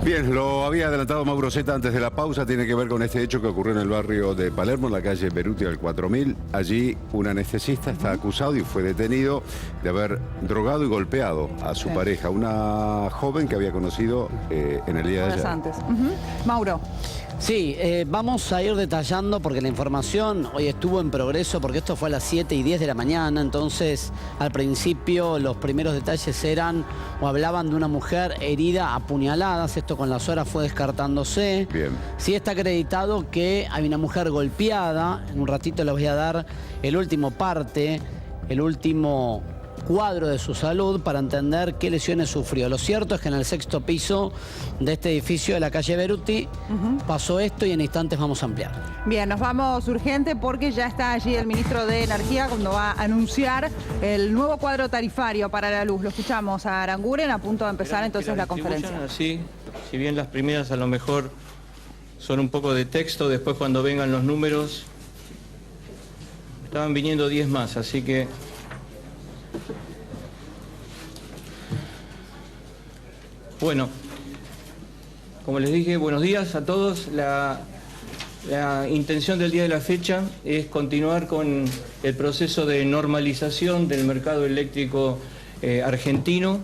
Bien, lo había adelantado Mauro Zeta antes de la pausa, tiene que ver con este hecho que ocurrió en el barrio de Palermo, en la calle Beruti al 4000. Allí un anestesista está acusado y fue detenido de haber drogado y golpeado a su pareja, una joven que había conocido en el día de ayer. Antes. Mauro. Sí, vamos a ir detallando porque la información hoy estuvo en progreso, porque esto fue a las 7:10 de la mañana, entonces al principio los primeros detalles eran o hablaban de una mujer herida a puñaladas, esto con las horas fue descartándose. Bien. Sí está acreditado que hay una mujer golpeada, en un ratito les voy a dar el último parte, el último cuadro de su salud para entender qué lesiones sufrió. Lo cierto es que en el 6º piso de este edificio de la calle Beruti pasó esto y en instantes vamos a ampliar. Bien, nos vamos urgente porque ya está allí el ministro de Energía cuando va a anunciar el nuevo cuadro tarifario para la luz. Lo escuchamos a Aranguren a punto de empezar entonces la conferencia. Así, si bien las primeras a lo mejor son un poco de texto, después cuando vengan los números, estaban viniendo 10 más, así que bueno, como les dije, buenos días a todos. La intención del día de la fecha es continuar con el proceso de normalización del mercado eléctrico argentino.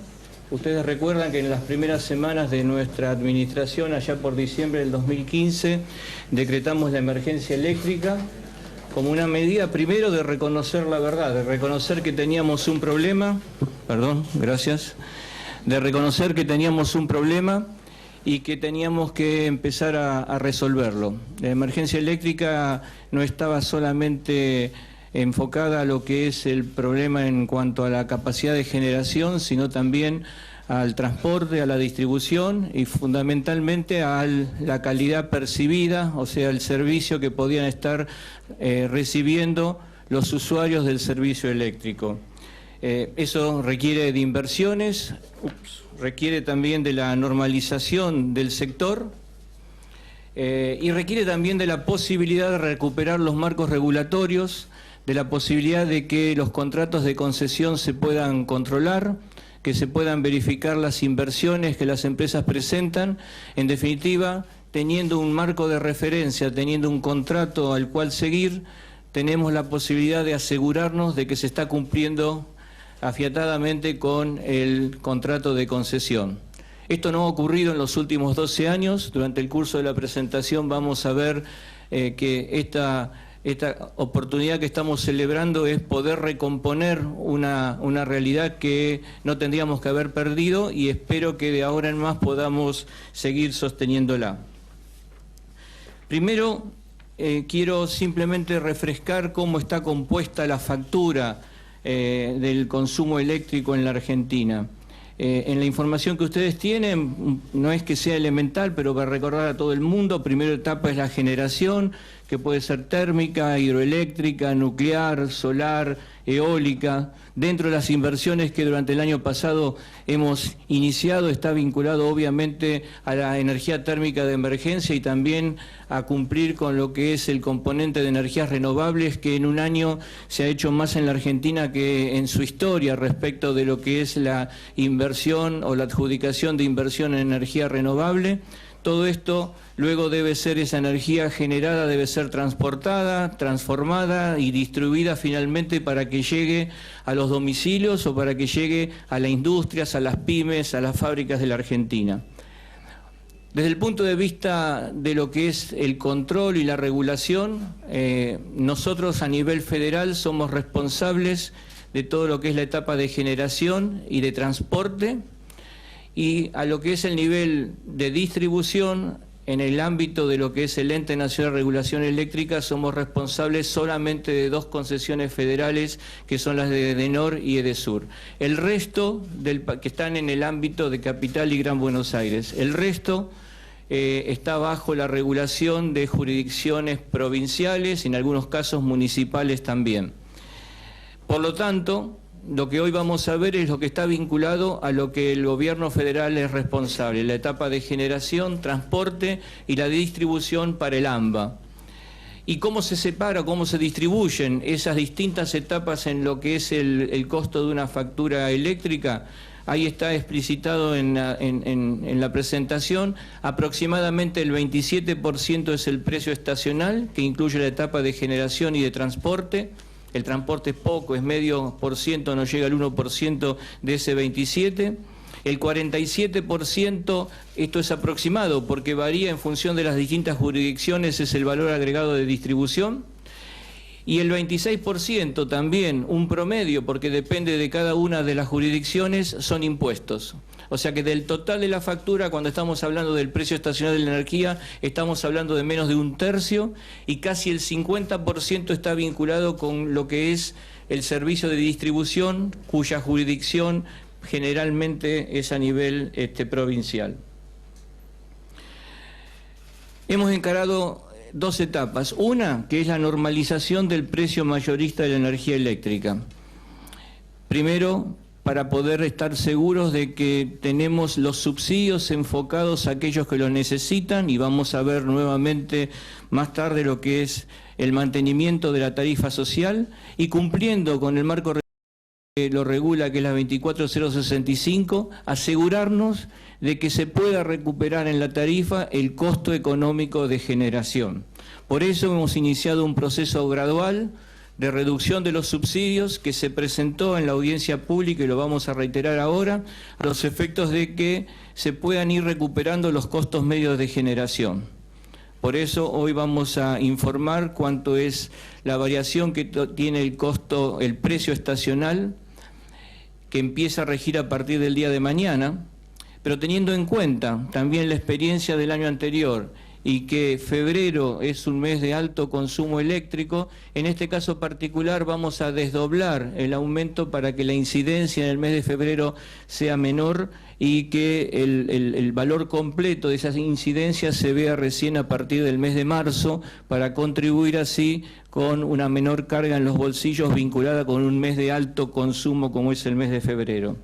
Ustedes recuerdan que en las primeras semanas de nuestra administración, allá por diciembre del 2015, decretamos la emergencia eléctrica como una medida primero de reconocer la verdad, de reconocer que teníamos un problema, de reconocer que teníamos un problema y que teníamos que empezar a resolverlo. La emergencia eléctrica no estaba solamente enfocada a lo que es el problema en cuanto a la capacidad de generación, sino también al transporte, a la distribución y fundamentalmente a la calidad percibida, o sea, el servicio que podían estar recibiendo los usuarios del servicio eléctrico. Eso requiere de inversiones, requiere también de la normalización del sector y requiere también de la posibilidad de recuperar los marcos regulatorios, de la posibilidad de que los contratos de concesión se puedan controlar, que se puedan verificar las inversiones que las empresas presentan, en definitiva, teniendo un marco de referencia, teniendo un contrato al cual seguir, tenemos la posibilidad de asegurarnos de que se está cumpliendo afiatadamente con el contrato de concesión. Esto no ha ocurrido en los últimos 12 años. Durante el curso de la presentación vamos a ver que esta oportunidad que estamos celebrando es poder recomponer una realidad que no tendríamos que haber perdido y espero que de ahora en más podamos seguir sosteniéndola. Primero, quiero simplemente refrescar cómo está compuesta la factura del consumo eléctrico en la Argentina. En la información que ustedes tienen, no es que sea elemental, pero para recordar a todo el mundo, primera etapa es la generación, que puede ser térmica, hidroeléctrica, nuclear, solar, eólica. Dentro de las inversiones que durante el año pasado hemos iniciado, está vinculado obviamente a la energía térmica de emergencia y también a cumplir con lo que es el componente de energías renovables, que en un año se ha hecho más en la Argentina que en su historia respecto de lo que es la inversión o la adjudicación de inversión en energía renovable. Todo esto luego debe ser, esa energía generada debe ser transportada, transformada y distribuida finalmente para que llegue a los domicilios o para que llegue a las industrias, a las pymes, a las fábricas de la Argentina. Desde el punto de vista de lo que es el control y la regulación, nosotros a nivel federal somos responsables de todo lo que es la etapa de generación y de transporte, y a lo que es el nivel de distribución, en el ámbito de lo que es el Ente Nacional de Regulación Eléctrica, somos responsables solamente de 2 concesiones federales, que son las de Edenor y Edesur. El resto, que están en el ámbito de Capital y Gran Buenos Aires, el resto está bajo la regulación de jurisdicciones provinciales y en algunos casos municipales también. Por lo tanto, lo que hoy vamos a ver es lo que está vinculado a lo que el gobierno federal es responsable, la etapa de generación, transporte y la distribución para el AMBA. ¿Y cómo se separa, cómo se distribuyen esas distintas etapas en lo que es el costo de una factura eléctrica? ahí está explicitado en la presentación, aproximadamente el 27% es el precio estacional, que incluye la etapa de generación y de transporte. El transporte es poco, es medio por ciento, no llega al 1% de ese 27%. El 47%, esto es aproximado porque varía en función de las distintas jurisdicciones, es el valor agregado de distribución. Y el 26% también, un promedio, porque depende de cada una de las jurisdicciones, son impuestos. O sea que del total de la factura, cuando estamos hablando del precio estacional de la energía, estamos hablando de menos de un tercio y casi el 50% está vinculado con lo que es el servicio de distribución, cuya jurisdicción generalmente es a nivel provincial. Hemos encarado dos etapas. Una, que es la normalización del precio mayorista de la energía eléctrica. Primero, para poder estar seguros de que tenemos los subsidios enfocados a aquellos que los necesitan, y vamos a ver nuevamente más tarde lo que es el mantenimiento de la tarifa social y cumpliendo con el marco que lo regula, que es la 24065, asegurarnos de que se pueda recuperar en la tarifa el costo económico de generación. Por eso hemos iniciado un proceso gradual de reducción de los subsidios que se presentó en la audiencia pública y lo vamos a reiterar ahora, a los efectos de que se puedan ir recuperando los costos medios de generación. Por eso hoy vamos a informar cuánto es la variación que tiene el costo, el precio estacional, que empieza a regir a partir del día de mañana, pero teniendo en cuenta también la experiencia del año anterior y que febrero es un mes de alto consumo eléctrico, en este caso particular vamos a desdoblar el aumento para que la incidencia en el mes de febrero sea menor y que el valor completo de esas incidencias se vea recién a partir del mes de marzo para contribuir así con una menor carga en los bolsillos vinculada con un mes de alto consumo como es el mes de febrero.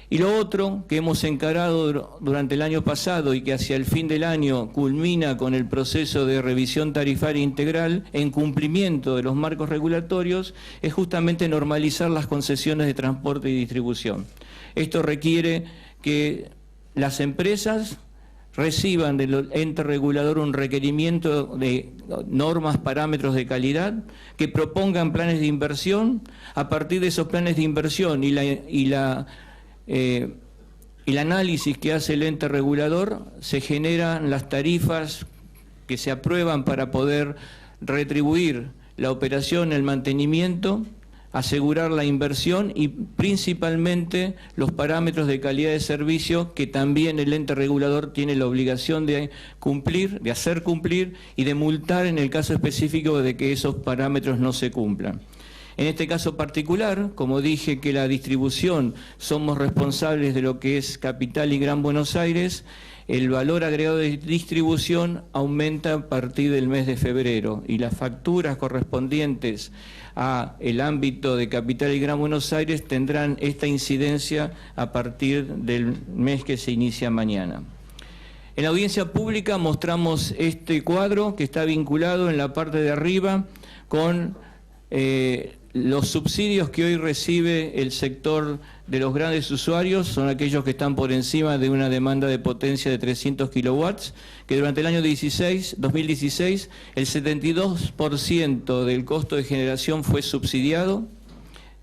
Y lo otro que hemos encarado durante el año pasado y que hacia el fin del año culmina con el proceso de revisión tarifaria integral en cumplimiento de los marcos regulatorios es justamente normalizar las concesiones de transporte y distribución. Esto requiere que las empresas reciban del ente regulador un requerimiento de normas, parámetros de calidad, que propongan planes de inversión. A partir de esos planes de inversión y el análisis que hace el ente regulador, se generan las tarifas que se aprueban para poder retribuir la operación, el mantenimiento, asegurar la inversión y principalmente los parámetros de calidad de servicio que también el ente regulador tiene la obligación de cumplir, de hacer cumplir y de multar en el caso específico de que esos parámetros no se cumplan. En este caso particular, como dije que la distribución somos responsables de lo que es Capital y Gran Buenos Aires, el valor agregado de distribución aumenta a partir del mes de febrero y las facturas correspondientes a el ámbito de Capital y Gran Buenos Aires tendrán esta incidencia a partir del mes que se inicia mañana. En la audiencia pública mostramos este cuadro que está vinculado en la parte de arriba con los subsidios que hoy recibe el sector de los grandes usuarios, son aquellos que están por encima de una demanda de potencia de 300 kilowatts, que durante el año 2016 el 72% del costo de generación fue subsidiado,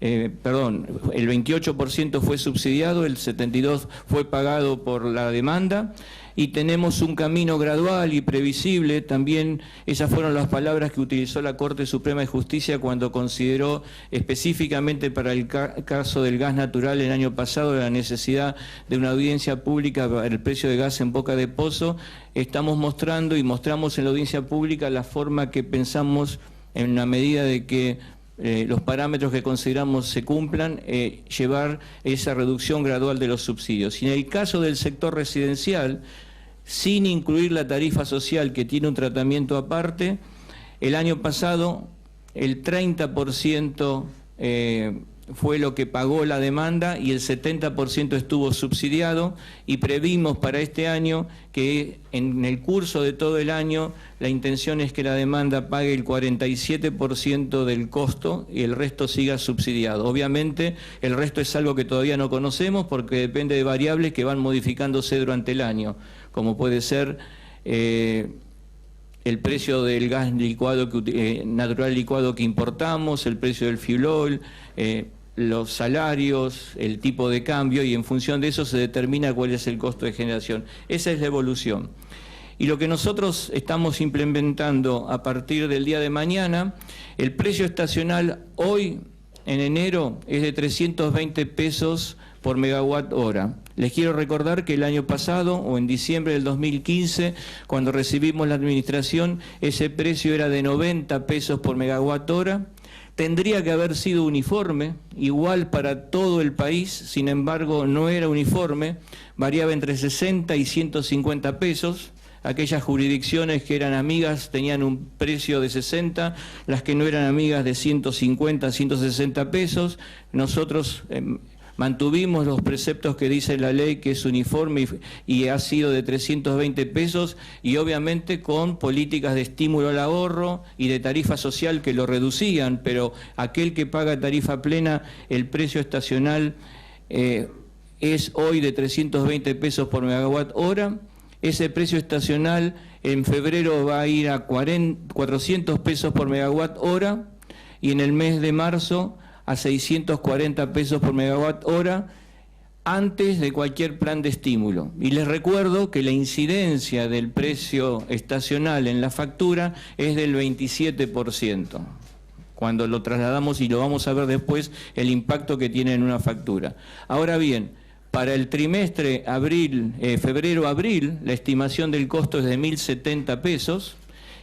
el 28% fue subsidiado, el 72% fue pagado por la demanda, y tenemos un camino gradual y previsible. También esas fueron las palabras que utilizó la Corte Suprema de Justicia cuando consideró específicamente para el caso del gas natural el año pasado la necesidad de una audiencia pública para el precio de gas en boca de pozo. Estamos mostrando y mostramos en la audiencia pública la forma que pensamos, en la medida de que los parámetros que consideramos se cumplan, llevar esa reducción gradual de los subsidios. Y en el caso del sector residencial, sin incluir la tarifa social que tiene un tratamiento aparte, el año pasado el 30% fue lo que pagó la demanda y el 70% estuvo subsidiado, y previmos para este año que en el curso de todo el año la intención es que la demanda pague el 47% del costo y el resto siga subsidiado. Obviamente el resto es algo que todavía no conocemos porque depende de variables que van modificándose durante el año, como puede ser el precio del gas licuado natural licuado que importamos, el precio del fuel oil, los salarios, el tipo de cambio, y en función de eso se determina cuál es el costo de generación. Esa es la evolución. Y lo que nosotros estamos implementando a partir del día de mañana, el precio estacional hoy, en enero, es de 320 pesos por megawatt hora. Les quiero recordar que el año pasado, o en diciembre del 2015, cuando recibimos la administración, ese precio era de 90 pesos por megawatt hora. Tendría que haber sido uniforme, igual para todo el país, sin embargo no era uniforme, variaba entre 60 y 150 pesos. Aquellas jurisdicciones que eran amigas tenían un precio de 60, las que no eran amigas de 150, 160 pesos. Nosotros mantuvimos los preceptos que dice la ley, que es uniforme y ha sido de 320 pesos, y obviamente con políticas de estímulo al ahorro y de tarifa social que lo reducían, pero aquel que paga tarifa plena, el precio estacional es hoy de 320 pesos por megawatt hora. Ese precio estacional en febrero va a ir a 400 pesos por megawatt hora, y en el mes de marzo a 640 pesos por megawatt hora, antes de cualquier plan de estímulo. Y les recuerdo que la incidencia del precio estacional en la factura es del 27%. Cuando lo trasladamos, y lo vamos a ver después, el impacto que tiene en una factura. Ahora bien, para el trimestre febrero-abril, la estimación del costo es de 1.070 pesos,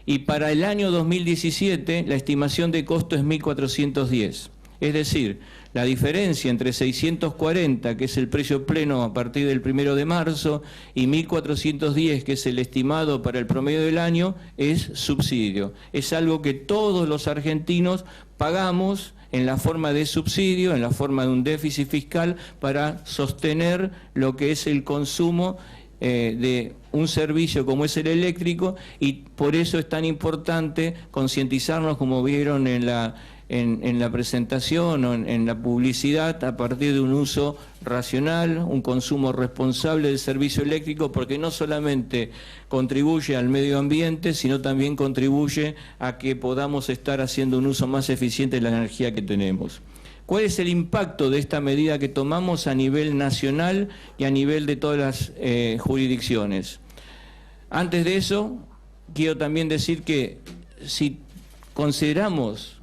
y para el año 2017 la estimación de costo es 1.410. Es decir, la diferencia entre 640, que es el precio pleno a partir del 1 de marzo, y 1.410, que es el estimado para el promedio del año, es subsidio. Es algo que todos los argentinos pagamos en la forma de subsidio, en la forma de un déficit fiscal, para sostener lo que es el consumo de un servicio como es el eléctrico, y por eso es tan importante concientizarnos, como vieron en la presentación o en la publicidad, a partir de un uso racional, un consumo responsable del servicio eléctrico, porque no solamente contribuye al medio ambiente, sino también contribuye a que podamos estar haciendo un uso más eficiente de la energía que tenemos. ¿Cuál es el impacto de esta medida que tomamos a nivel nacional y a nivel de todas las jurisdicciones? Antes de eso, quiero también decir que si consideramos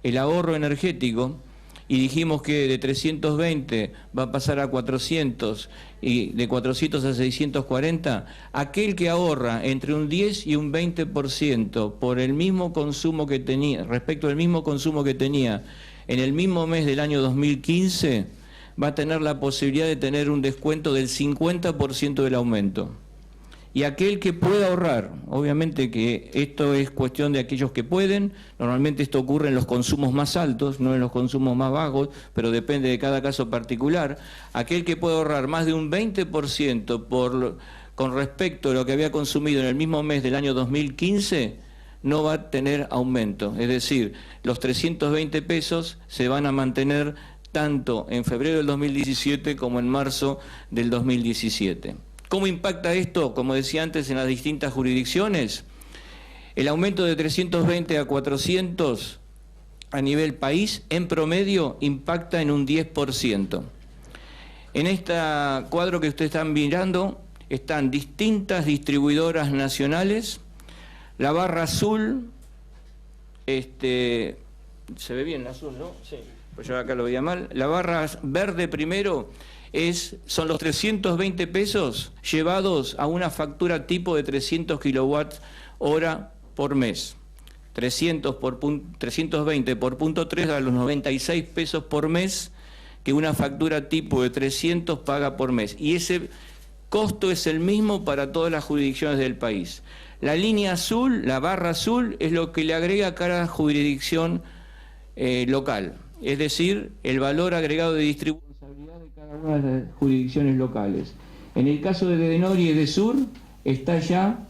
el ahorro energético y dijimos que de 320 va a pasar a 400 y de 400 a 640, aquel que ahorra entre un 10 y un 20% por el mismo consumo que tenía, respecto al mismo consumo que tenía en el mismo mes del año 2015, va a tener la posibilidad de tener un descuento del 50% del aumento. Y aquel que pueda ahorrar, obviamente que esto es cuestión de aquellos que pueden, normalmente esto ocurre en los consumos más altos, no en los consumos más bajos, pero depende de cada caso particular. Aquel que pueda ahorrar más de un 20% con respecto a lo que había consumido en el mismo mes del año 2015, no va a tener aumento. Es decir, los 320 pesos se van a mantener tanto en febrero del 2017 como en marzo del 2017. ¿Cómo impacta esto, como decía antes, en las distintas jurisdicciones? El aumento de 320 a 400 a nivel país, en promedio, impacta en un 10%. En este cuadro que ustedes están mirando, están distintas distribuidoras nacionales. La barra azul, se ve bien la azul, ¿no? Sí, pues yo acá lo veía mal. La barra verde primero son los 320 pesos llevados a una factura tipo de 300 kilowatts hora por mes. 320 por punto 3 a los 96 pesos por mes que una factura tipo de 300 paga por mes. Y ese costo es el mismo para todas las jurisdicciones del país. La línea azul, la barra azul, es lo que le agrega a cada jurisdicción local. es decir, el valor agregado de distribución de cada una de las jurisdicciones locales. En el caso de Norte y de Sur está ya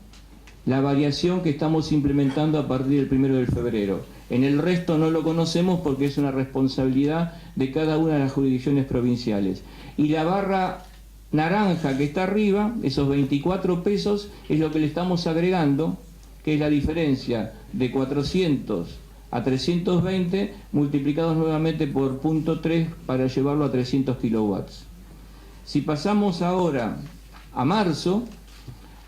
la variación que estamos implementando a partir del 1 de febrero. En el resto no lo conocemos porque es una responsabilidad de cada una de las jurisdicciones provinciales. Y la barra naranja que está arriba, esos 24 pesos, es lo que le estamos agregando, que es la diferencia de 400 a 320 multiplicados nuevamente por 0.3 para llevarlo a 300 kilowatts. Si pasamos ahora a marzo,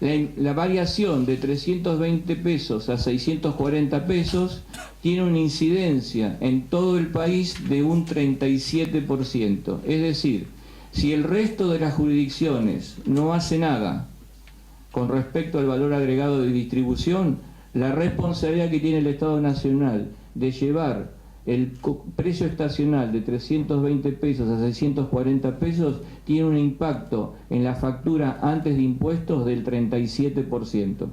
la variación de 320 pesos a 640 pesos tiene una incidencia en todo el país de un 37%. Es decir, si el resto de las jurisdicciones no hace nada con respecto al valor agregado de distribución, la responsabilidad que tiene el Estado Nacional de llevar el precio estacional de 320 pesos a 640 pesos tiene un impacto en la factura antes de impuestos del 37%.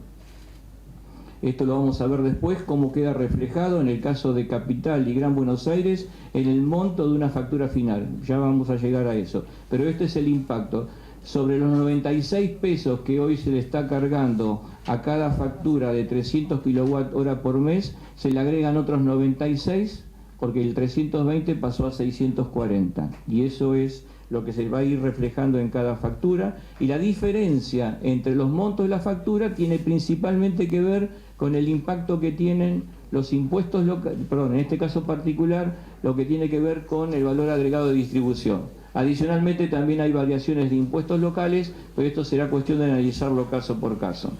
Esto lo vamos a ver después, cómo queda reflejado en el caso de Capital y Gran Buenos Aires en el monto de una factura final. Ya vamos a llegar a eso. Pero este es el impacto. Sobre los 96 pesos que hoy se le está cargando a cada factura de 300 kWh por mes, se le agregan otros 96 porque el 320 pasó a 640. Y eso es lo que se va a ir reflejando en cada factura. Y la diferencia entre los montos de la factura tiene principalmente que ver con el impacto que tienen los impuestos locales, perdón, en este caso particular, lo que tiene que ver con el valor agregado de distribución. Adicionalmente también hay variaciones de impuestos locales, pero esto será cuestión de analizarlo caso por caso.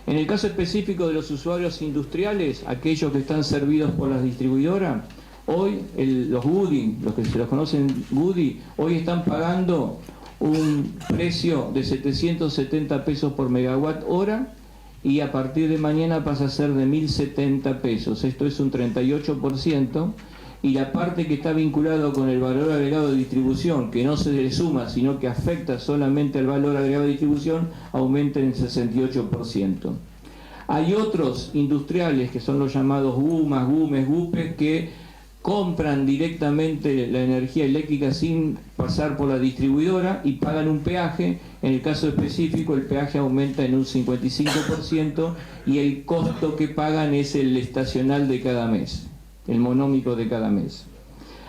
En el caso específico de los usuarios industriales, aquellos que están servidos por las distribuidoras, hoy los Goody, los que se los conocen Goody, hoy están pagando un precio de 770 pesos por megawatt hora y a partir de mañana pasa a ser de 1.070 pesos. Esto es un 38%. Y la parte que está vinculada con el valor agregado de distribución, que no se le suma, sino que afecta solamente al valor agregado de distribución, aumenta en 68%. Hay otros industriales, que son los llamados GUMAS, GUMES, GUPES, que compran directamente la energía eléctrica sin pasar por la distribuidora y pagan un peaje. En el caso específico, el peaje aumenta en un 55% y el costo que pagan es el estacional de cada mes, el monómico de cada mes.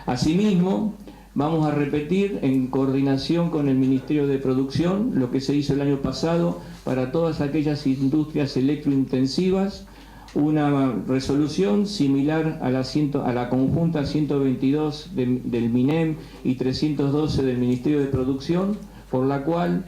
Asimismo, vamos a repetir en coordinación con el Ministerio de Producción lo que se hizo el año pasado para todas aquellas industrias electrointensivas, una resolución similar a la conjunta 122 del MINEM y 312 del Ministerio de Producción, por la cual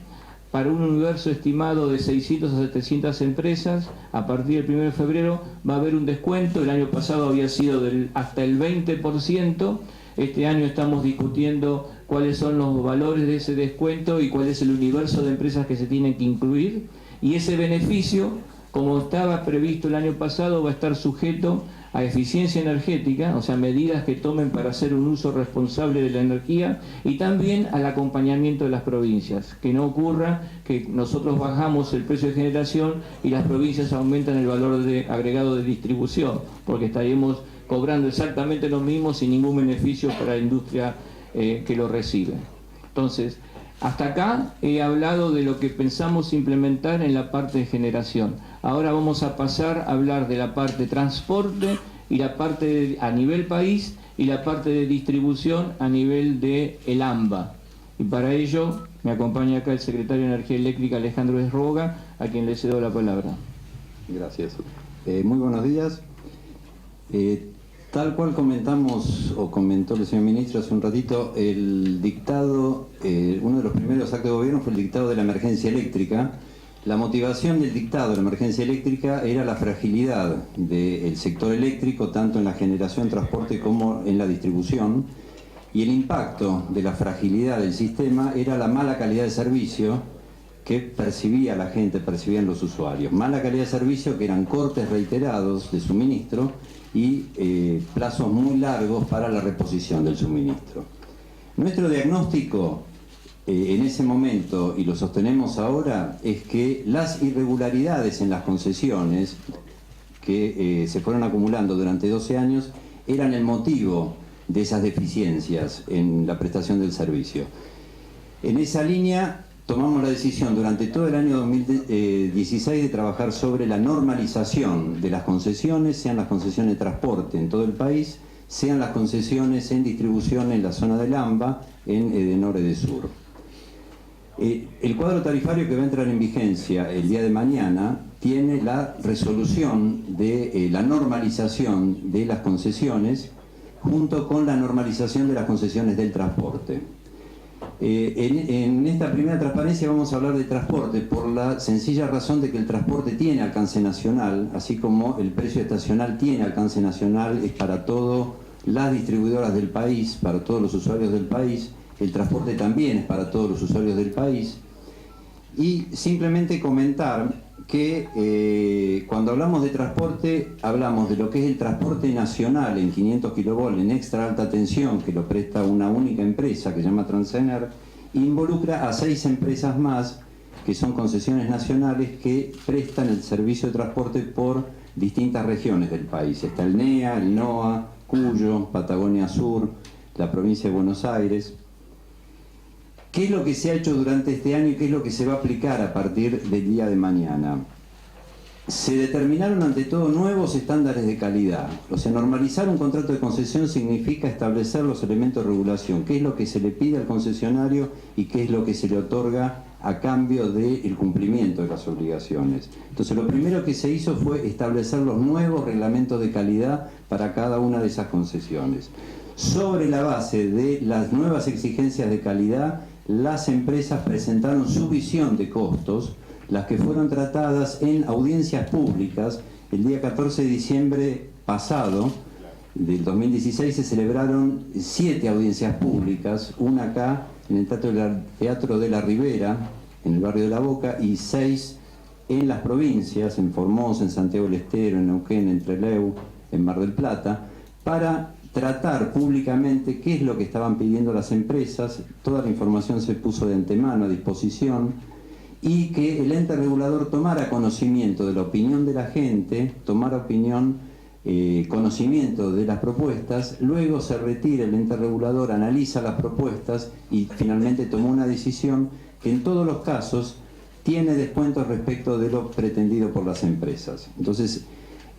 para un universo estimado de 600 a 700 empresas, a partir del 1 de febrero va a haber un descuento. El año pasado había sido hasta el 20%. Este año estamos discutiendo cuáles son los valores de ese descuento y cuál es el universo de empresas que se tienen que incluir. Y ese beneficio, como estaba previsto el año pasado, va a estar sujeto a eficiencia energética, o sea, medidas que tomen para hacer un uso responsable de la energía, y también al acompañamiento de las provincias, que no ocurra que nosotros bajamos el precio de generación y las provincias aumentan el valor agregado de distribución, porque estaríamos cobrando exactamente lo mismo sin ningún beneficio para la industria que lo recibe. Entonces, hasta acá he hablado de lo que pensamos implementar en la parte de generación. Ahora vamos a pasar a hablar de la parte de transporte y la parte a nivel país y la parte de distribución a nivel de el AMBA. Y para ello me acompaña acá el secretario de Energía Eléctrica, Alejandro Esroga, a quien le cedo la palabra. Gracias. Muy buenos días. Tal cual comentamos, o comentó el señor ministro hace un ratito, el dictado, uno de los primeros actos de gobierno fue el dictado de la emergencia eléctrica. La motivación del dictado de la emergencia eléctrica era la fragilidad del sector eléctrico, tanto en la generación, transporte como en la distribución, y el impacto de la fragilidad del sistema era la mala calidad de servicio que percibía la gente, percibían los usuarios. Mala calidad de servicio, que eran cortes reiterados de suministro y plazos muy largos para la reposición del suministro. Nuestro diagnóstico en ese momento, y lo sostenemos ahora, es que las irregularidades en las concesiones que se fueron acumulando durante 12 años eran el motivo de esas deficiencias en la prestación del servicio. En esa línea tomamos la decisión durante todo el año 2016 de trabajar sobre la normalización de las concesiones, sean las concesiones de transporte en todo el país, sean las concesiones en distribución en la zona del AMBA, en Edenor Edesur. El cuadro tarifario que va a entrar en vigencia el día de mañana tiene la resolución de la normalización de las concesiones junto con la normalización de las concesiones del transporte. En esta primera transparencia vamos a hablar de transporte por la sencilla razón de que el transporte tiene alcance nacional, así como el precio estacional tiene alcance nacional, es para todas las distribuidoras del país, para todos los usuarios del país, el transporte también es para todos los usuarios del país. Y simplemente comentar que cuando hablamos de transporte, hablamos de lo que es el transporte nacional en 500 kV en extra alta tensión, que lo presta una única empresa que se llama Transener, involucra a 6 empresas más, que son concesiones nacionales que prestan el servicio de transporte por distintas regiones del país. Está el NEA, el NOA, Cuyo, Patagonia Sur, la provincia de Buenos Aires. ¿Qué es lo que se ha hecho durante este año y qué es lo que se va a aplicar a partir del día de mañana? Se determinaron ante todo nuevos estándares de calidad. O sea, normalizar un contrato de concesión significa establecer los elementos de regulación, qué es lo que se le pide al concesionario y qué es lo que se le otorga a cambio del cumplimiento de las obligaciones. Entonces, lo primero que se hizo fue establecer los nuevos reglamentos de calidad para cada una de esas concesiones. Sobre la base de las nuevas exigencias de calidad, las empresas presentaron su visión de costos, las que fueron tratadas en audiencias públicas. El día 14 de diciembre pasado del 2016 se celebraron 7 audiencias públicas, una acá en el Teatro de la Ribera, en el barrio de La Boca, y 6 en las provincias, en Formosa, en Santiago del Estero, en Neuquén, en Trelew, en Mar del Plata, para tratar públicamente qué es lo que estaban pidiendo las empresas. Toda la información se puso de antemano a disposición y que el ente regulador tomara conocimiento de la opinión de la gente, tomara conocimiento de las propuestas, luego se retira el ente regulador, analiza las propuestas y finalmente tomó una decisión que en todos los casos tiene descuentos respecto de lo pretendido por las empresas. Entonces,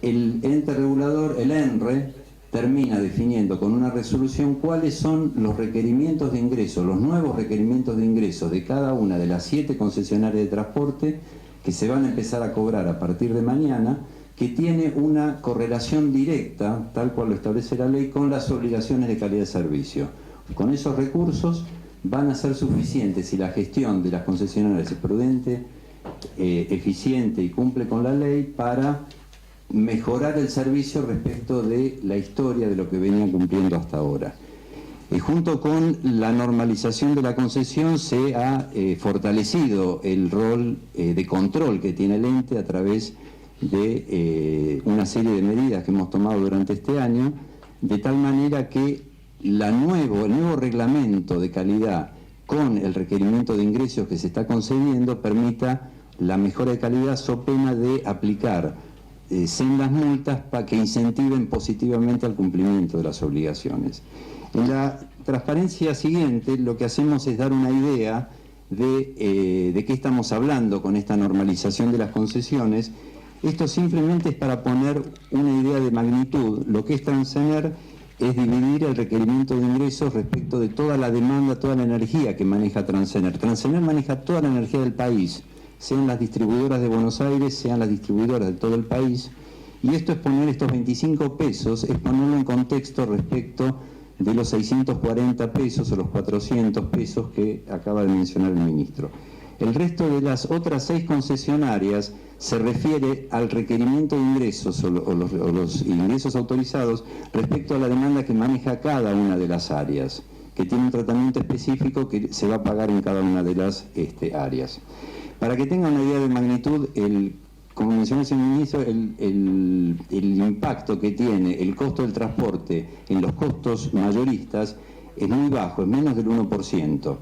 el ente regulador, el ENRE, termina definiendo con una resolución cuáles son los requerimientos de ingreso, los nuevos requerimientos de ingreso de cada una de las 7 concesionarias de transporte que se van a empezar a cobrar a partir de mañana, que tiene una correlación directa, tal cual lo establece la ley, con las obligaciones de calidad de servicio. Con esos recursos van a ser suficientes si la gestión de las concesionarias es prudente, eficiente y cumple con la ley para mejorar el servicio respecto de la historia de lo que venían cumpliendo hasta ahora. Junto con la normalización de la concesión se ha fortalecido el rol de control que tiene el ente a través de una serie de medidas que hemos tomado durante este año, de tal manera que el nuevo reglamento de calidad con el requerimiento de ingresos que se está concediendo permita la mejora de calidad so pena de aplicar sendas multas para que incentiven positivamente al cumplimiento de las obligaciones. En la transparencia siguiente lo que hacemos es dar una idea de qué estamos hablando con esta normalización de las concesiones. Esto simplemente es para poner una idea de magnitud. Lo que es Transener es dividir el requerimiento de ingresos respecto de toda la demanda, toda la energía que maneja Transener. Transener maneja toda la energía del país, sean las distribuidoras de Buenos Aires, sean las distribuidoras de todo el país, y esto es poner estos 25 pesos, es ponerlo en contexto respecto de los 640 pesos o los 400 pesos que acaba de mencionar el ministro. El resto de las otras 6 concesionarias se refiere al requerimiento de ingresos o los ingresos autorizados respecto a la demanda que maneja cada una de las áreas, que tiene un tratamiento específico que se va a pagar en cada una de las áreas. Para que tengan una idea de magnitud, como mencionó el señor ministro, el impacto que tiene el costo del transporte en los costos mayoristas es muy bajo, es menos del 1%,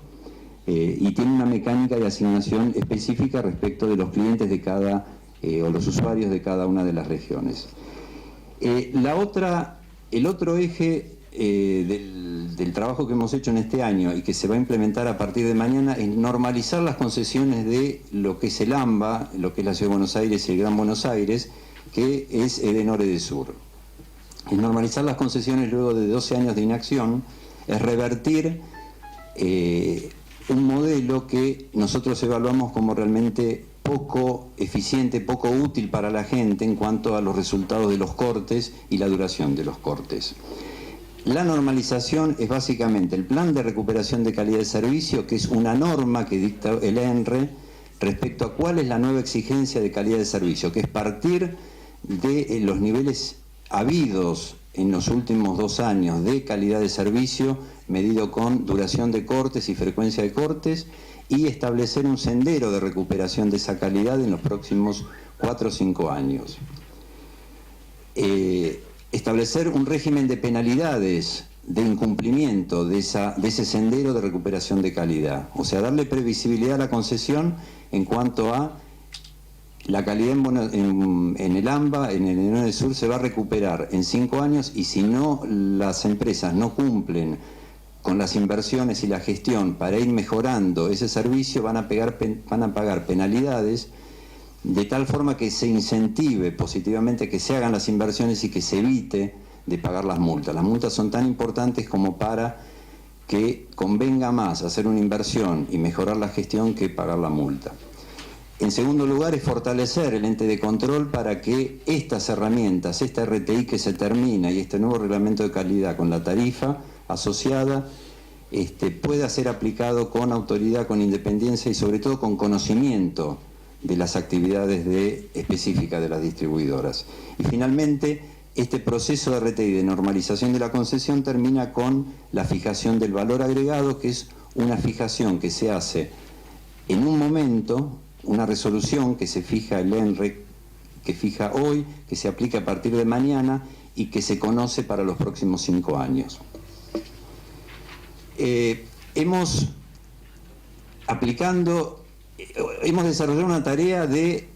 y tiene una mecánica de asignación específica respecto de los clientes de cada, o los usuarios de cada una de las regiones. El otro eje del trabajo que hemos hecho en este año y que se va a implementar a partir de mañana es normalizar las concesiones de lo que es el AMBA, lo que es la Ciudad de Buenos Aires y el Gran Buenos Aires, que es Edenor Edesur. Es normalizar las concesiones luego de 12 años de inacción, es revertir un modelo que nosotros evaluamos como realmente poco eficiente, poco útil para la gente en cuanto a los resultados de los cortes y la duración de los cortes. La normalización es básicamente el plan de recuperación de calidad de servicio, que es una norma que dicta el ENRE respecto a cuál es la nueva exigencia de calidad de servicio, que es partir de los niveles habidos en los últimos 2 años de calidad de servicio, medido con duración de cortes y frecuencia de cortes, y establecer un sendero de recuperación de esa calidad en los próximos 4 o 5 años. Establecer un régimen de penalidades de incumplimiento de ese sendero de recuperación de calidad. O sea, darle previsibilidad a la concesión en cuanto a la calidad en el AMBA, en el Edenor Edesur, se va a recuperar en 5 años, y si no, las empresas no cumplen con las inversiones y la gestión para ir mejorando ese servicio, van a pagar penalidades de tal forma que se incentive positivamente que se hagan las inversiones y que se evite de pagar las multas. Las multas son tan importantes como para que convenga más hacer una inversión y mejorar la gestión que pagar la multa. En segundo lugar, es fortalecer el ente de control para que estas herramientas, esta RTI que se termina y este nuevo reglamento de calidad con la tarifa asociada, pueda ser aplicado con autoridad, con independencia y sobre todo con conocimiento de las actividades específicas de las distribuidoras. Y finalmente, este proceso de RTI de normalización de la concesión termina con la fijación del valor agregado, que es una fijación que se hace en un momento, una resolución que se fija el ENRE, que fija hoy, que se aplica a partir de mañana y que se conoce para los próximos 5 años. Hemos desarrollado una tarea de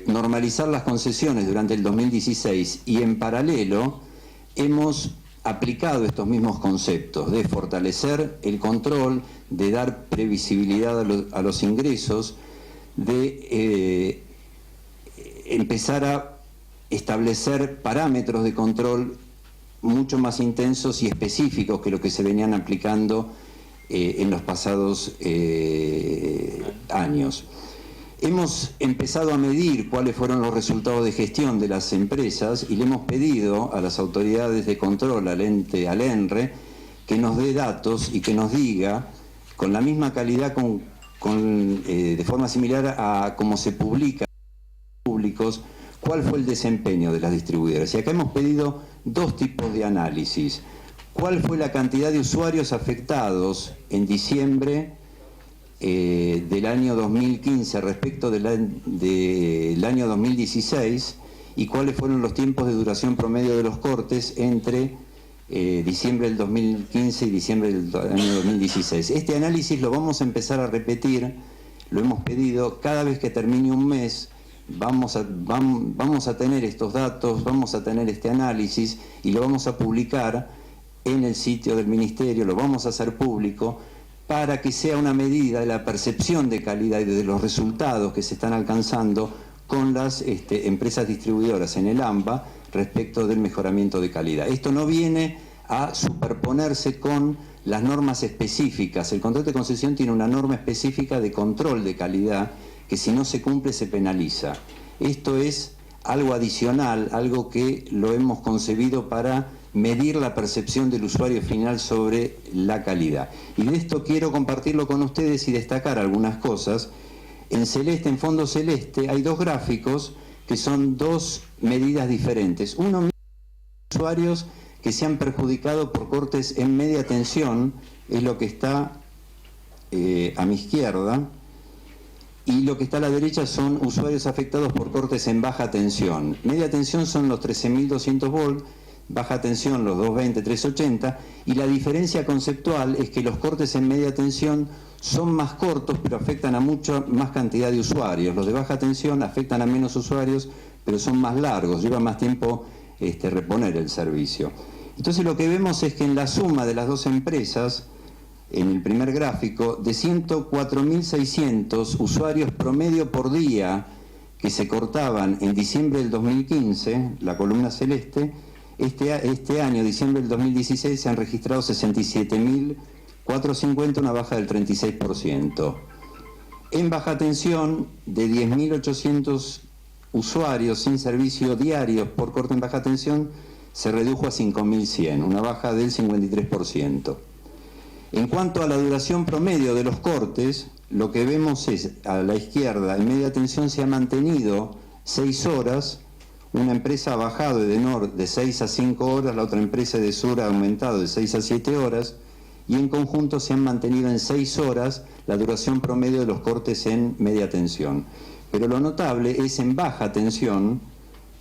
normalizar las concesiones durante el 2016 y en paralelo hemos aplicado estos mismos conceptos de fortalecer el control, de dar previsibilidad a los ingresos, de empezar a establecer parámetros de control mucho más intensos y específicos que lo que se venían aplicando en los pasados años. Hemos empezado a medir cuáles fueron los resultados de gestión de las empresas y le hemos pedido a las autoridades de control, al ENRE, que nos dé datos y que nos diga, con la misma calidad, de forma similar a cómo se publica públicos, cuál fue el desempeño de las distribuidoras. Y acá hemos pedido 2 tipos de análisis. ¿Cuál fue la cantidad de usuarios afectados en diciembre del año 2015 respecto del año 2016? ¿Y cuáles fueron los tiempos de duración promedio de los cortes entre diciembre del 2015 y diciembre del año 2016? Este análisis lo vamos a empezar a repetir, lo hemos pedido cada vez que termine un mes. Vamos a tener estos datos, vamos a tener este análisis y lo vamos a publicar en el sitio del Ministerio, lo vamos a hacer público para que sea una medida de la percepción de calidad y de los resultados que se están alcanzando con las empresas distribuidoras en el AMBA respecto del mejoramiento de calidad. Esto no viene a superponerse con las normas específicas. El contrato de concesión tiene una norma específica de control de calidad que si no se cumple se penaliza. Esto es algo adicional, algo que lo hemos concebido para medir la percepción del usuario final sobre la calidad. Y de esto quiero compartirlo con ustedes y destacar algunas cosas. En celeste, en fondo celeste, hay 2 gráficos que son 2 medidas diferentes. Uno, usuarios que se han perjudicado por cortes en media tensión, es lo que está a mi izquierda, y lo que está a la derecha son usuarios afectados por cortes en baja tensión. Media tensión son los 13.200 volts, baja tensión los 220, 380, y la diferencia conceptual es que los cortes en media tensión son más cortos, pero afectan a mucha más cantidad de usuarios. Los de baja tensión afectan a menos usuarios, pero son más largos, lleva más tiempo reponer el servicio. Entonces lo que vemos es que en la suma de las dos empresas, en el primer gráfico, de 104.600 usuarios promedio por día que se cortaban en diciembre del 2015, la columna celeste, este año, diciembre del 2016, se han registrado 67.450, una baja del 36%. En baja tensión, de 10.800 usuarios sin servicio diarios por corte en baja tensión, se redujo a 5.100, una baja del 53%. En cuanto a la duración promedio de los cortes, lo que vemos es, a la izquierda, en media tensión se ha mantenido 6 horas, una empresa ha bajado de Edenor de 6 a 5 horas, la otra empresa de Sur ha aumentado de 6 a 7 horas, y en conjunto se han mantenido en 6 horas la duración promedio de los cortes en media tensión. Pero lo notable es en baja tensión,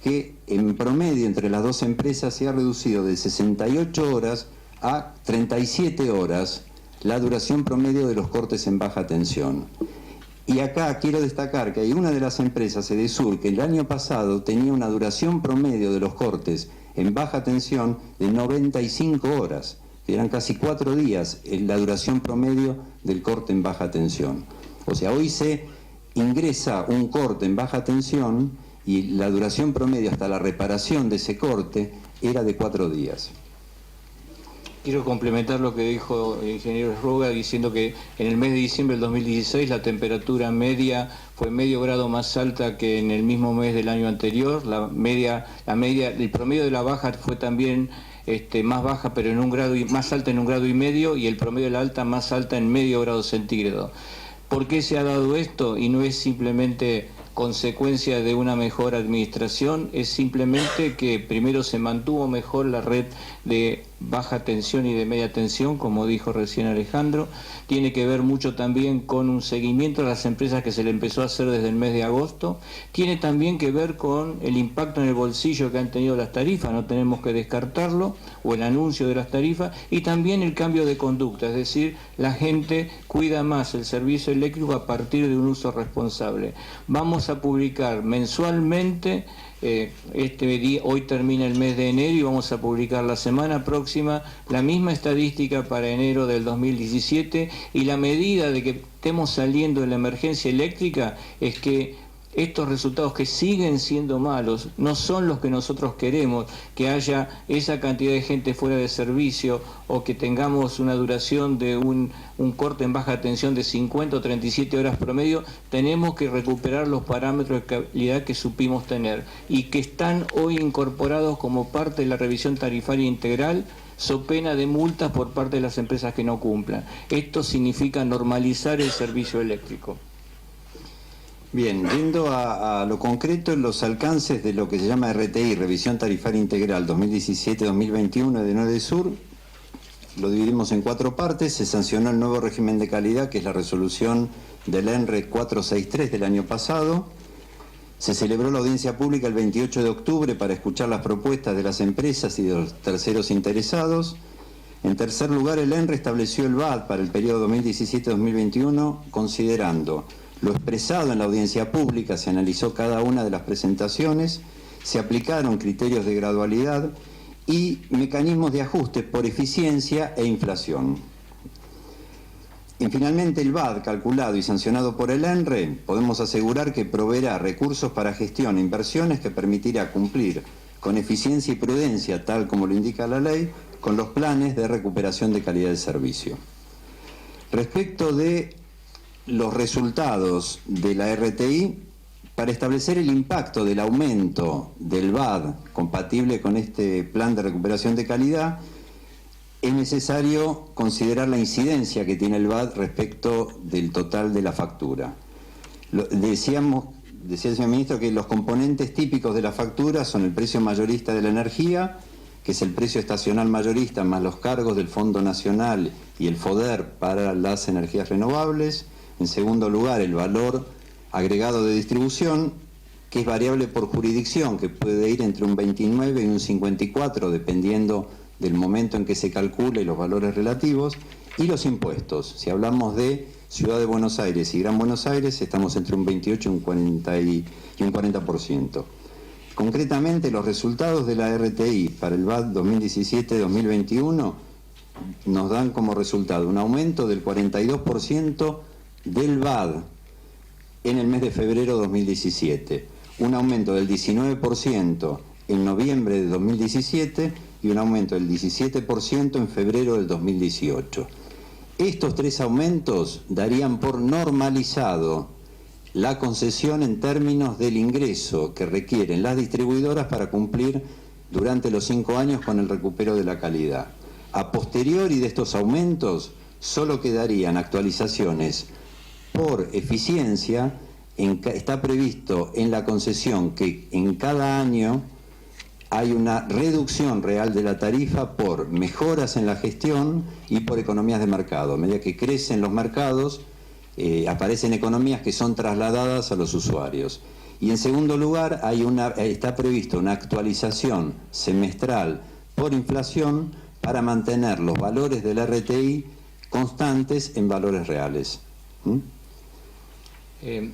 que en promedio entre las dos empresas se ha reducido de 68 horas a 37 horas la duración promedio de los cortes en baja tensión. Y acá quiero destacar que hay una de las empresas, Edesur, que el año pasado tenía una duración promedio de los cortes en baja tensión de 95 horas, que eran casi 4 días la duración promedio del corte en baja tensión. O sea, hoy se ingresa un corte en baja tensión y la duración promedio hasta la reparación de ese corte era de 4 días. Quiero complementar lo que dijo el ingeniero Esruga, diciendo que en el mes de diciembre del 2016 la temperatura media fue medio grado más alta que en el mismo mes del año anterior. El promedio de la baja fue también más baja, pero más alta en 1,5 grados, y el promedio de la alta más alta en medio grado centígrado. ¿Por qué se ha dado esto? Y no es simplemente consecuencia de una mejor administración, es simplemente que primero se mantuvo mejor la red de baja tensión y de media tensión, como dijo recién Alejandro. Tiene que ver mucho también con un seguimiento a las empresas que se le empezó a hacer desde el mes de agosto. Tiene también que ver con el impacto en el bolsillo que han tenido las tarifas, no tenemos que descartarlo, o el anuncio de las tarifas, y también el cambio de conducta, es decir, la gente cuida más el servicio eléctrico a partir de un uso responsable. Vamos a publicar mensualmente, hoy termina el mes de enero y vamos a publicar la semana próxima la misma estadística para enero del 2017, y la medida de que estemos saliendo de la emergencia eléctrica es que estos resultados, que siguen siendo malos, no son los que nosotros queremos, que haya esa cantidad de gente fuera de servicio o que tengamos una duración de un corte en baja tensión de 50 o 37 horas promedio. Tenemos que recuperar los parámetros de calidad que supimos tener y que están hoy incorporados como parte de la revisión tarifaria integral, so pena de multas por parte de las empresas que no cumplan. Esto significa normalizar el servicio eléctrico. Bien, yendo a lo concreto, los alcances de lo que se llama RTI, Revisión Tarifaria Integral 2017-2021 de Edesur, lo dividimos en 4 partes. Se sancionó el nuevo régimen de calidad, que es la resolución del ENRE 463 del año pasado. Se celebró la audiencia pública el 28 de octubre para escuchar las propuestas de las empresas y de los terceros interesados. En tercer lugar, el ENRE estableció el VAT para el periodo 2017-2021, considerando lo expresado en la audiencia pública. Se analizó cada una de las presentaciones, se aplicaron criterios de gradualidad y mecanismos de ajuste por eficiencia e inflación. Y finalmente, el VAT calculado y sancionado por el ENRE, podemos asegurar que proveerá recursos para gestión e inversiones que permitirá cumplir con eficiencia y prudencia, tal como lo indica la ley, con los planes de recuperación de calidad de servicio. Respecto de los resultados de la RTI, para establecer el impacto del aumento del VAT compatible con este plan de recuperación de calidad, es necesario considerar la incidencia que tiene el VAT respecto del total de la factura. Decía el señor ministro que los componentes típicos de la factura son el precio mayorista de la energía, que es el precio estacional mayorista más los cargos del Fondo Nacional y el FODER para las energías renovables. En segundo lugar, el valor agregado de distribución, que es variable por jurisdicción, que puede ir entre un 29 y un 54, dependiendo del momento en que se calcule y los valores relativos. Y los impuestos. Si hablamos de Ciudad de Buenos Aires y Gran Buenos Aires, estamos entre un 28 y un 40%. Concretamente, los resultados de la RTI para el VAT 2017-2021 nos dan como resultado un aumento del 42% del VAT en el mes de febrero de 2017, un aumento del 19% en noviembre de 2017 y un aumento del 17% en febrero del 2018. Estos tres aumentos darían por normalizado la concesión en términos del ingreso que requieren las distribuidoras para cumplir durante los 5 años con el recupero de la calidad. A posteriori de estos aumentos, solo quedarían actualizaciones por eficiencia. Está previsto en la concesión que en cada año hay una reducción real de la tarifa por mejoras en la gestión y por economías de mercado. A medida que crecen los mercados, aparecen economías que son trasladadas a los usuarios. Y en segundo lugar, está prevista una actualización semestral por inflación para mantener los valores del RTI constantes en valores reales. El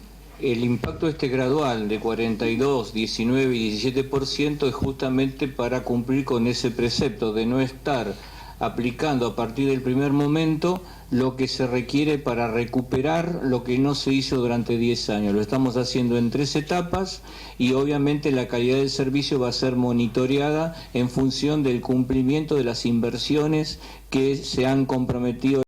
impacto gradual de 42, 19 y 17% es justamente para cumplir con ese precepto de no estar aplicando a partir del primer momento lo que se requiere para recuperar lo que no se hizo durante 10 años. Lo estamos haciendo en 3 etapas y obviamente la calidad del servicio va a ser monitoreada en función del cumplimiento de las inversiones que se han comprometido.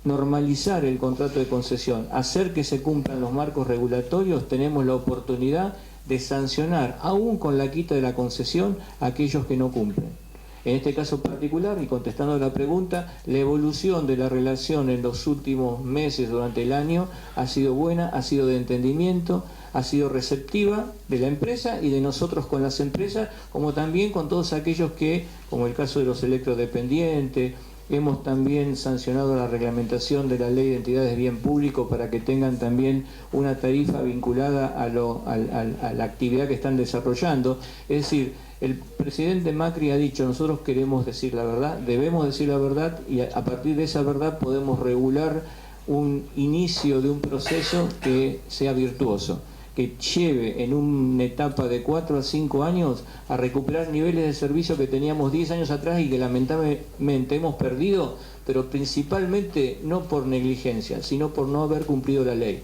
Normalizar el contrato de concesión, hacer que se cumplan los marcos regulatorios, tenemos la oportunidad de sancionar, aún con la quita de la concesión, a aquellos que no cumplen. En este caso particular, y contestando a la pregunta, la evolución de la relación en los últimos meses durante el año ha sido buena, ha sido de entendimiento, ha sido receptiva de la empresa y de nosotros con las empresas, como también con todos aquellos que, como el caso de los electrodependientes, hemos también sancionado la reglamentación de la Ley de Entidades de Bien Público para que tengan también una tarifa vinculada a la actividad que están desarrollando. Es decir, el presidente Macri ha dicho, nosotros queremos decir la verdad, debemos decir la verdad y a partir de esa verdad podemos regular un inicio de un proceso que sea virtuoso, que lleve en una etapa de 4 a 5 años a recuperar niveles de servicio que teníamos 10 años atrás y que lamentablemente hemos perdido, pero principalmente no por negligencia, sino por no haber cumplido la ley.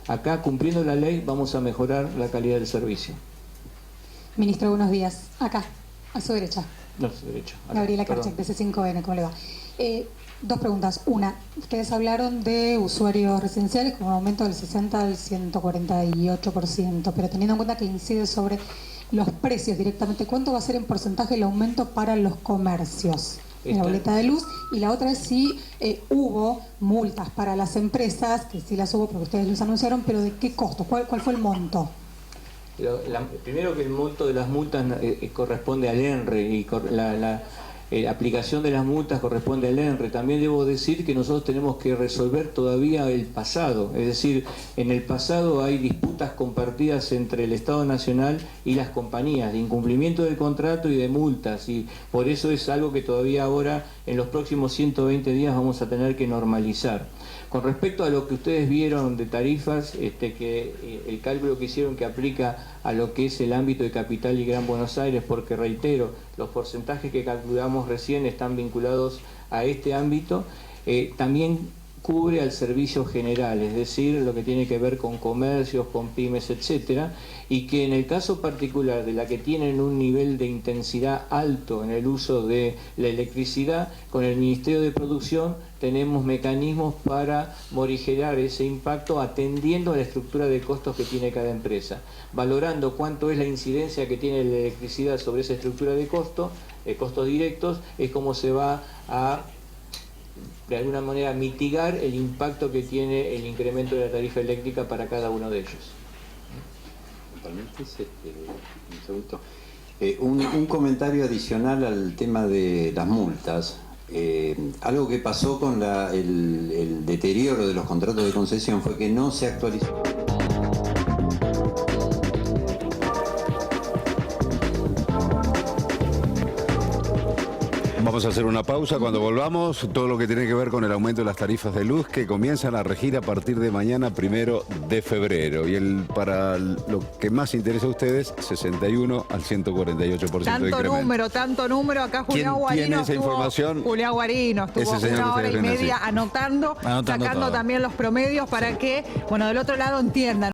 Acá, cumpliendo la ley, vamos a mejorar la calidad del servicio. Ministro, buenos días. Acá, a su derecha. No, a su derecha. Acá. Gabriela Karchak, de C5N, ¿cómo le va? 2 preguntas. Una, ustedes hablaron de usuarios residenciales con un aumento del 60 al 148%, pero teniendo en cuenta que incide sobre los precios directamente, ¿cuánto va a ser en porcentaje el aumento para los comercios en la boleta de luz? Y la otra es si hubo multas para las empresas, que sí las hubo porque ustedes los anunciaron, pero ¿de qué costo? ¿Cuál fue el monto? Primero que el monto de las multas corresponde al ENRE y la aplicación de las multas corresponde al ENRE. También debo decir que nosotros tenemos que resolver todavía el pasado, es decir, en el pasado hay disputas compartidas entre el Estado Nacional y las compañías de incumplimiento del contrato y de multas, y por eso es algo que todavía ahora en los próximos 120 días vamos a tener que normalizar. Con respecto a lo que ustedes vieron de tarifas, que el cálculo que hicieron que aplica a lo que es el ámbito de Capital y Gran Buenos Aires, porque reitero, los porcentajes que calculamos recién están vinculados a este ámbito, también cubre al servicio general, es decir, lo que tiene que ver con comercios, con pymes, etcétera, y que en el caso particular de la que tienen un nivel de intensidad alto en el uso de la electricidad, con el Ministerio de Producción tenemos mecanismos para morigerar ese impacto atendiendo a la estructura de costos que tiene cada empresa, valorando cuánto es la incidencia que tiene la electricidad sobre esa estructura de costos directos, es como se va a de alguna manera mitigar el impacto que tiene el incremento de la tarifa eléctrica para cada uno de ellos. Un comentario adicional al tema de las multas. Algo que pasó con el deterioro de los contratos de concesión fue que no se actualizó. Vamos a hacer una pausa. Cuando volvamos, todo lo que tiene que ver con el aumento de las tarifas de luz que comienzan a regir a partir de mañana, 1 de febrero. Y para lo que más interesa a ustedes, 61 al 148% de incremento. Tanto número. Acá Julián Guarino tiene esa información? Julián Guarino estuvo Ese señor 1 hora y que se media así. anotando, sacando todo. también los promedios para que, bueno, del otro lado entiendan.